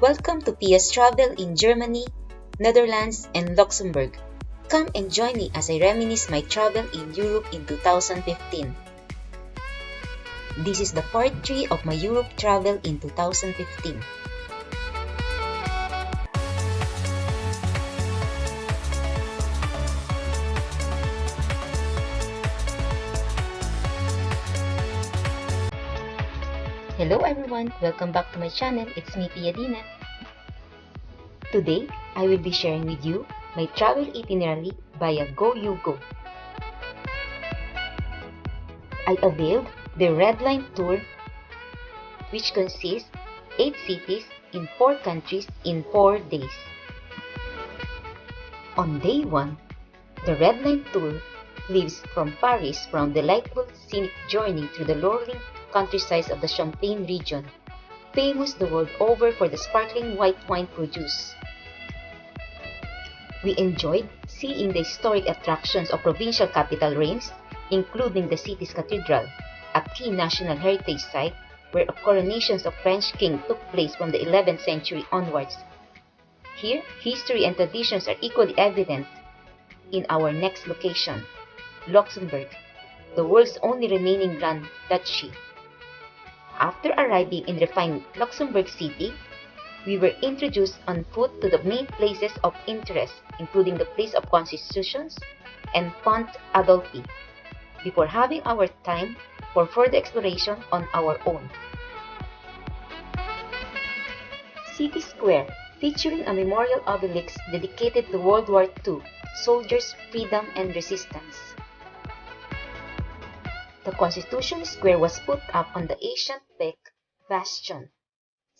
Welcome to Pia's Travel in Germany, Netherlands, and Luxembourg. Come and join me as I reminisce my travel in Europe in 2015. This is the part 3 of my Europe travel in 2015. Hello everyone, welcome back to my channel. It's me, Pia Dina. Today, I will be sharing with you my travel itinerary via GoEUGo. I availed the Red Line tour, which consists 8 cities in 4 countries in 4 days. On day 1, the Red Line tour leaves from Paris for a delightful scenic journey through the rolling countryside of the Champagne region, famous the world over for the sparkling white wine produced. We enjoyed seeing the historic attractions of provincial capital Reims, including the city's cathedral, a key national heritage site where coronations of French kings took place from the 11th century onwards. Here, history and traditions are equally evident. In our next location, Luxembourg, the world's only remaining Grand Duchy. After arriving in refined Luxembourg City, we were introduced on foot to the main places of interest, including the Place of Constitutions and Pont Adolphe, before having our time for further exploration on our own. City Square, featuring a memorial obelisk dedicated to World War II soldiers' freedom and resistance. The Constitution Square was put up on the ancient Beck Bastion,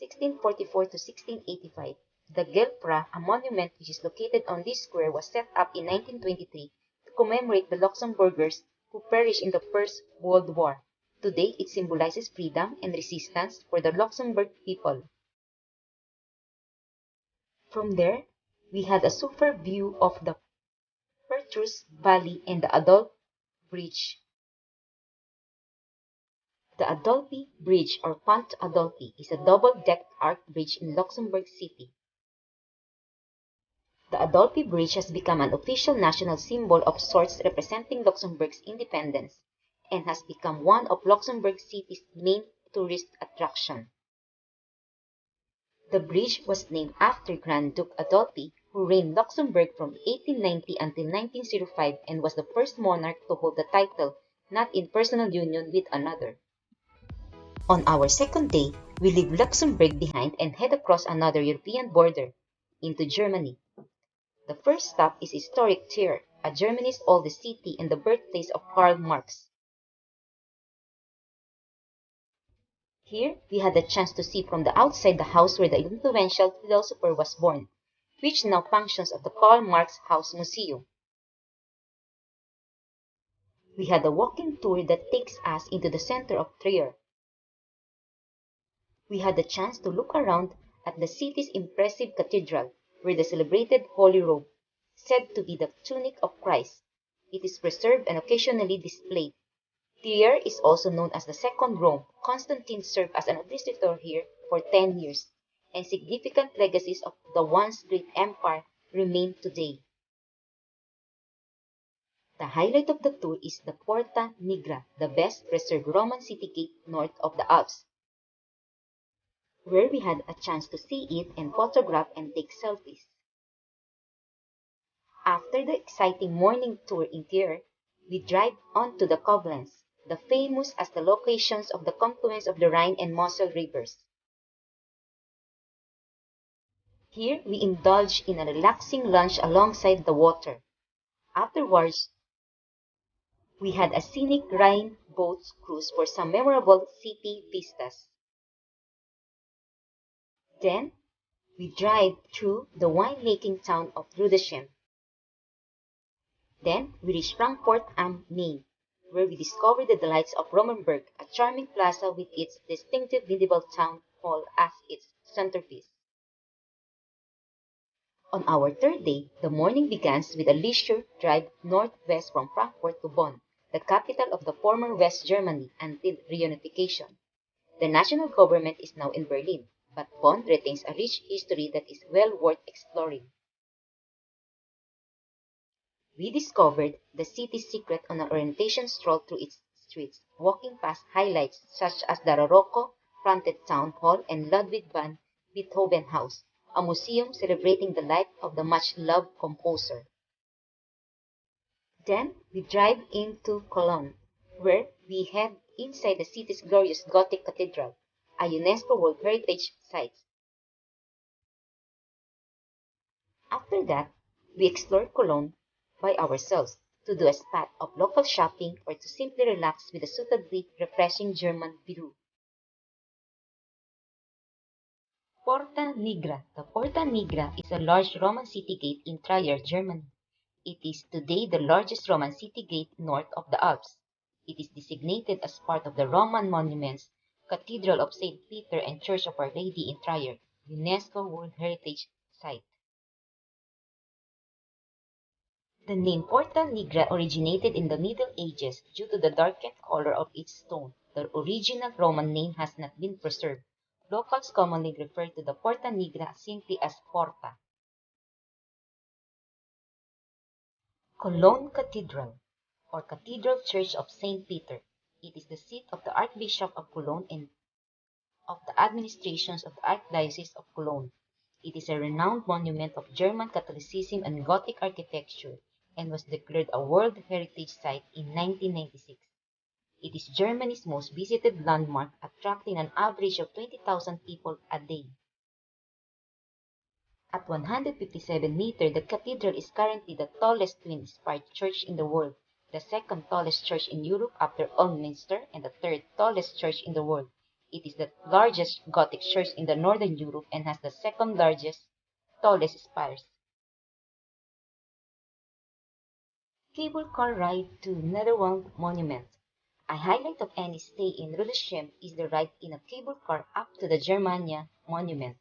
1644 to 1685. The Gelpra, a monument which is located on this square, was set up in 1923 to commemorate the Luxembourgers who perished in the First World War. Today, it symbolizes freedom and resistance for the Luxembourg people. From there, we had a superb view of the Pertrus Valley and the Adolphe Bridge. The Adolphe Bridge or Pont Adolphe is a double-decked arch bridge in Luxembourg City. The Adolphe Bridge has become an official national symbol of sorts representing Luxembourg's independence and has become one of Luxembourg City's main tourist attractions. The bridge was named after Grand Duke Adolphe, who reigned Luxembourg from 1890 until 1905 and was the first monarch to hold the title not in personal union with another. On our second day, we leave Luxembourg behind and head across another European border, into Germany. The first stop is historic Trier, Germany's oldest city and the birthplace of Karl Marx. Here, we had the chance to see from the outside the house where the influential philosopher was born, which now functions as the Karl Marx House Museum. We had a walking tour that takes us into the center of Trier. We had the chance to look around at the city's impressive cathedral, where the celebrated Holy Robe, said to be the tunic of Christ, it is preserved and occasionally displayed. Trier is also known as the Second Rome. Constantine served as an administrator here for 10 years, and significant legacies of the once great empire remain today. The highlight of the tour is the Porta Nigra, the best preserved Roman city gate north of the Alps, where we had a chance to see it and photograph and take selfies. After the exciting morning tour in Trier, we drive on to the Koblenz, the famous as the locations of the confluence of the Rhine and Moselle rivers. Here, we indulge in a relaxing lunch alongside the water. Afterwards, we had a scenic Rhine boat cruise for some memorable city vistas. Then, we drive through the wine-making town of Rudesheim. Then, we reach Frankfurt am Main, where we discover the delights of Romenberg, a charming plaza with its distinctive medieval town hall as its centerpiece. On our third day, the morning begins with a leisure drive northwest from Frankfurt to Bonn, the capital of the former West Germany until reunification. The national government is now in Berlin, but Bonn retains a rich history that is well worth exploring. We discovered the city's secret on an orientation stroll through its streets, walking past highlights such as the Roroko-fronted Town Hall and Ludwig van Beethoven House, a museum celebrating the life of the much-loved composer. Then we drive into Cologne, where we head inside the city's glorious Gothic Cathedral, a UNESCO World Heritage Site. After that, we explore Cologne by ourselves to do a spot of local shopping or to simply relax with a suitably refreshing German brew. Porta Nigra. The Porta Nigra is a large Roman city gate in Trier, Germany. It is today the largest Roman city gate north of the Alps. It is designated as part of the Roman monuments Cathedral of St. Peter and Church of Our Lady in Trier, UNESCO World Heritage Site. The name Porta Nigra originated in the Middle Ages due to the darkened color of its stone. The original Roman name has not been preserved. Locals commonly refer to the Porta Nigra simply as Porta. Cologne Cathedral, or Cathedral Church of St. Peter. It is the seat of the Archbishop of Cologne and of the administrations of the Archdiocese of Cologne. It is a renowned monument of German Catholicism and Gothic architecture and was declared a World Heritage Site in 1996. It is Germany's most visited landmark, attracting an average of 20,000 people a day. At 157 meters, the cathedral is currently the tallest twin-spired church in the world, the second tallest church in Europe after Alminster, and the third tallest church in the world. It is the largest Gothic church in the Northern Europe and has the second largest, tallest spires. Cable car ride to Netherland Monument. A highlight of any stay in Rudesheim is the ride in a cable car up to the Germania Monument.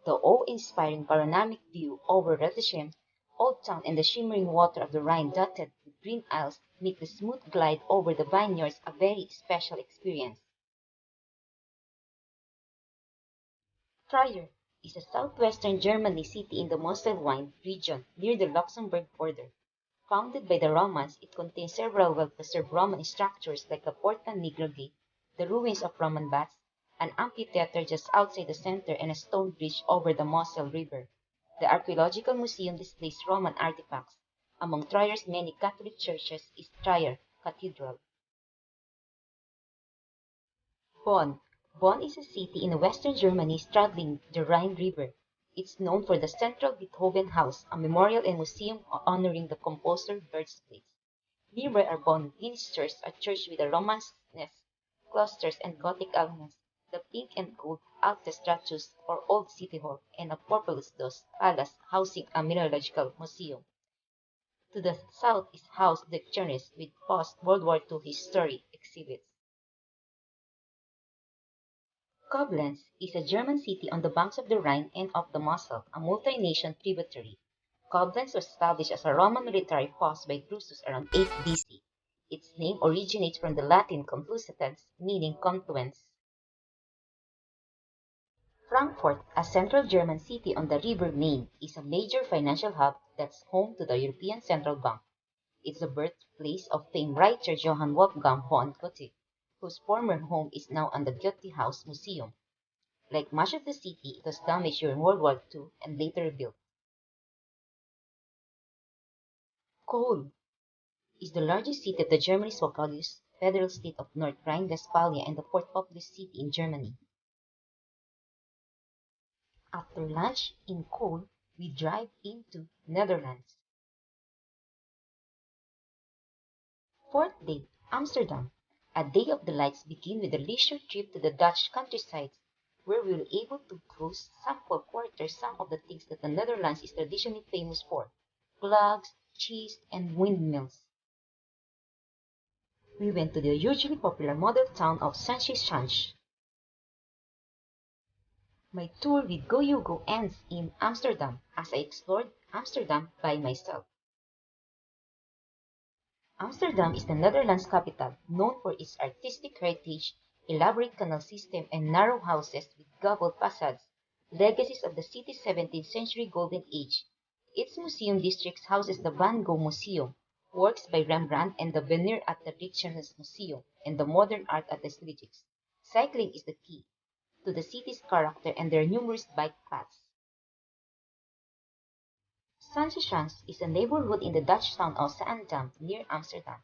The awe-inspiring panoramic view over Rudesheim, Old Town and the shimmering water of the Rhine dotted with green isles make the smooth glide over the vineyards a very special experience. Trier is a southwestern Germany city in the Mosel-Wine region near the Luxembourg border. Founded by the Romans, it contains several well-preserved Roman structures like the Porta Nigra Gate, the ruins of Roman baths, an amphitheater just outside the center, and a stone bridge over the Moselle River. The Archaeological Museum displays Roman artifacts. Among Trier's many Catholic churches is Trier Cathedral. Bonn. Bonn is a city in western Germany straddling the Rhine River. It's known for the Central Beethoven House, a memorial and museum honoring the composer's birthplace. Nearby are Bonn Minsters, a church with a Romanesque cloisters and Gothic elements, the pink and gold Alte statues or Old City Hall, and a Purpurus Dos Palace housing a mineralogical museum. To the south is Haus des Chernes with post-World War II history exhibits. Koblenz is a German city on the banks of the Rhine and of the Moselle, a multi-nation tributary. Koblenz was established as a Roman military post by Drusus around 8 BC. Its name originates from the Latin conflucens, meaning confluence. Frankfurt, a central German city on the River Main, is a major financial hub that's home to the European Central Bank. It's the birthplace of famed writer Johann Wolfgang von Goethe, whose former home is now on the Goethe House Museum. Like much of the city, it was damaged during World War II and later rebuilt. Cologne is the largest city of the Germany's populous federal state of North Rhine-Westphalia and the fourth populous city in Germany. After lunch in Cologne, we drive into Netherlands. Fourth day, Amsterdam. A day of delights begin with a leisure trip to the Dutch countryside, where we were able to cruise, sample, quarter some of the things that the Netherlands is traditionally famous for: gloves, cheese, and windmills. We went to the hugely popular model town of Schans. My tour with GoEUGo ends in Amsterdam as I explored Amsterdam by myself. Amsterdam is the Netherlands capital, known for its artistic heritage, elaborate canal system, and narrow houses with gabled facades Legacies of the city's 17th century golden age. Its museum district houses the Van Gogh Museum, works by Rembrandt, and the Veneer at the Rijksmuseum Museum, and the modern art at the Stedelijk. Cycling is the key to the city's character, and there are numerous bike paths. Schans is a neighborhood in the Dutch town of Zaandam near Amsterdam.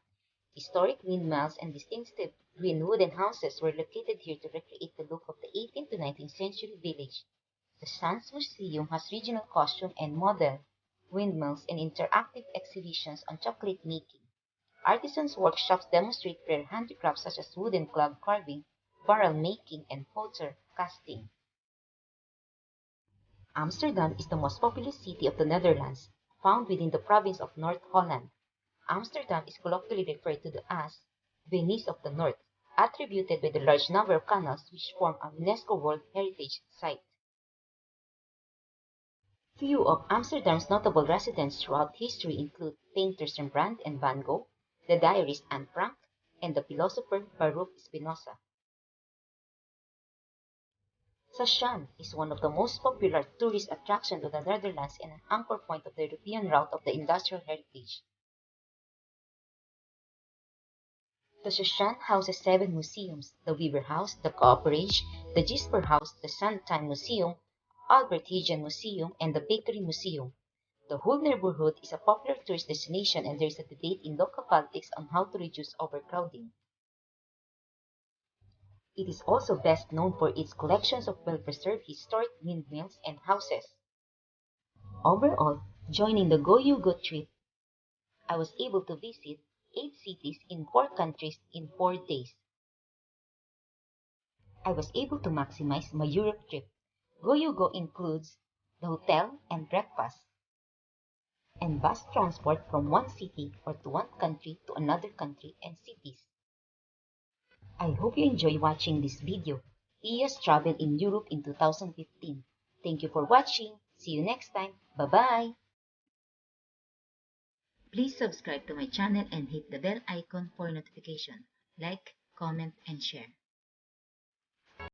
Historic windmills and distinctive green wooden houses were located here to recreate the look of the 18th to 19th century village. The Schans Museum has regional costume and model windmills and interactive exhibitions on chocolate making. Artisans' workshops demonstrate rare handicrafts such as wooden clog carving, barrel making, and potter casting. Amsterdam is the most populous city of the Netherlands, found within the province of North Holland. Amsterdam is colloquially referred to as Venice of the North, attributed by the large number of canals which form a UNESCO World Heritage Site. Few of Amsterdam's notable residents throughout history include painters Rembrandt and Van Gogh, the diarist Anne Frank, and the philosopher Baruch Spinoza. Schans is one of the most popular tourist attractions of the Netherlands and an anchor point of the European route of the industrial heritage. The Schans houses 7 museums: the Weber House, the Cooperation, the Gisper House, the Sandtime Museum, Albert Heijn Museum, and the Bakery Museum. The whole neighborhood is a popular tourist destination, and there is a debate in local politics on how to reduce overcrowding. It is also best known for its collections of well-preserved historic windmills and houses. Overall, joining the GoEUGo trip, I was able to visit 8 cities in 4 countries in 4 days. I was able to maximize my Europe trip. GoEUGo includes the hotel and breakfast, and bus transport from one city or to one country to another country and cities. I hope you enjoy watching this video, Pia's Travel in Europe in 2015. Thank you for watching. See you next time. Bye-bye! Please subscribe to my channel and hit the bell icon for notification. Like, comment, and share.